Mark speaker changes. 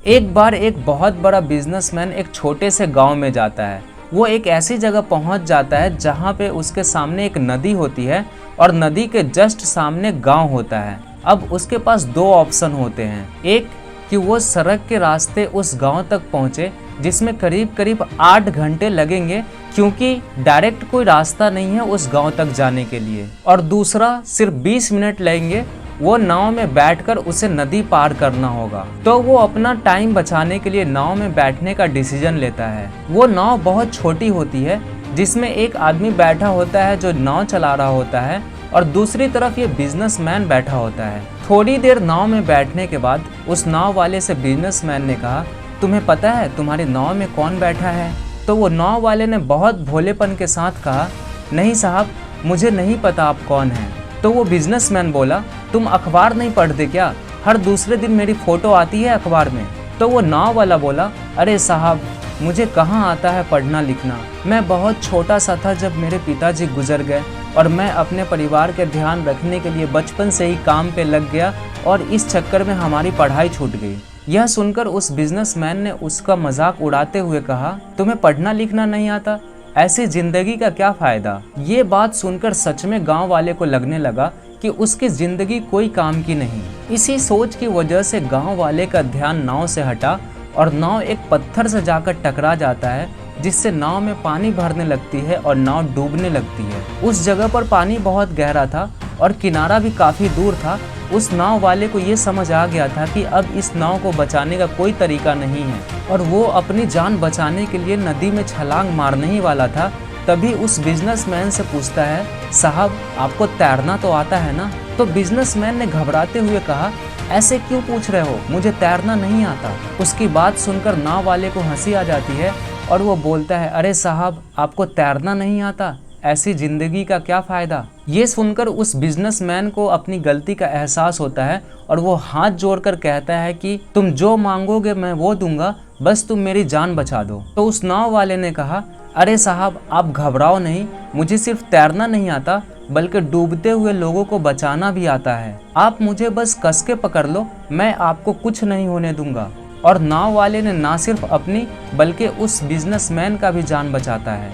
Speaker 1: एक बार एक बहुत बड़ा बिजनेसमैन एक छोटे से गांव में जाता है। वो एक ऐसी जगह पहुंच जाता है जहां पे उसके सामने एक नदी होती है और नदी के जस्ट सामने गांव होता है। अब उसके पास दो ऑप्शन होते हैं। एक कि वो सड़क के रास्ते उस गांव तक पहुंचे जिसमें करीब करीब 8 घंटे लगेंगे, क्योंकि डायरेक्ट कोई रास्ता नहीं है उस गांव तक जाने के लिए। और दूसरा सिर्फ 20 मिनट लगेंगे, वो नाव में बैठकर उसे नदी पार करना होगा। तो वो अपना टाइम बचाने के लिए नाव में बैठने का डिसीजन लेता है। वो नाव बहुत छोटी होती है जिसमें एक आदमी बैठा होता है जो नाव चला रहा होता है और दूसरी तरफ ये बिजनेसमैन बैठा होता है। थोड़ी देर नाव में बैठने के बाद उस नाव वाले से बिजनेसमैन ने कहा, तुम्हें पता है तुम्हारी नाव में कौन बैठा है? तो वो नाव वाले ने बहुत भोलेपन के साथ कहा, नहीं साहब, मुझे नहीं पता आप कौन हैं। तो वो बिजनेसमैन बोला, तुम अखबार नहीं पढ़ते क्या? हर दूसरे दिन मेरी फोटो आती है अखबार में। तो वो नाव वाला बोला, अरे साहब, मुझे कहाँ आता है पढ़ना लिखना। मैं बहुत छोटा सा था जब मेरे पिताजी गुजर गए और मैं अपने परिवार के ध्यान रखने के लिए बचपन से ही काम पे लग गया और इस चक्कर में हमारी पढ़ाई छूट गई। यह सुनकर उस बिजनेसमैन ने उसका मजाक उड़ाते हुए कहा, तुम्हें पढ़ना लिखना नहीं आता? ऐसी जिंदगी का क्या फायदा? ये बात सुनकर सच में गांव वाले को लगने लगा कि उसकी जिंदगी कोई काम की नहीं। इसी सोच की वजह से गांव वाले का ध्यान नाव से हटा और नाव एक पत्थर से जाकर टकरा जाता है, जिससे नाव में पानी भरने लगती है और नाव डूबने लगती है। उस जगह पर पानी बहुत गहरा था और किनारा भी काफी दूर था। उस नाव वाले को ये समझ आ गया था कि अब इस नाव को बचाने का कोई तरीका नहीं है और वो अपनी जान बचाने के लिए नदी में छलांग मारने ही वाला था। तभी उस बिजनेसमैन से पूछता है, साहब, आपको तैरना तो आता है ना? तो बिजनेसमैन ने घबराते हुए कहा, ऐसे क्यों पूछ रहे हो, मुझे तैरना नहीं आता। उसकी बात सुनकर नाव वाले को हंसी आ जाती है और वो बोलता है, अरे साहब, आपको तैरना नहीं आता, ऐसी जिंदगी का क्या फायदा? ये सुनकर उस बिजनेसमैन को अपनी गलती का एहसास होता है और वो हाथ जोड़कर कहता है कि तुम जो मांगोगे मैं वो दूंगा, बस तुम मेरी जान बचा दो। तो उस नाव वाले ने कहा, अरे साहब, आप घबराओ नहीं, मुझे सिर्फ तैरना नहीं आता बल्कि डूबते हुए लोगों को बचाना भी आता है। आप मुझे बस कस के पकड़ लो, मैं आपको कुछ नहीं होने दूंगा। और नाव वाले ने ना सिर्फ अपनी बल्कि उस बिजनेसमैन का भी जान बचाता है।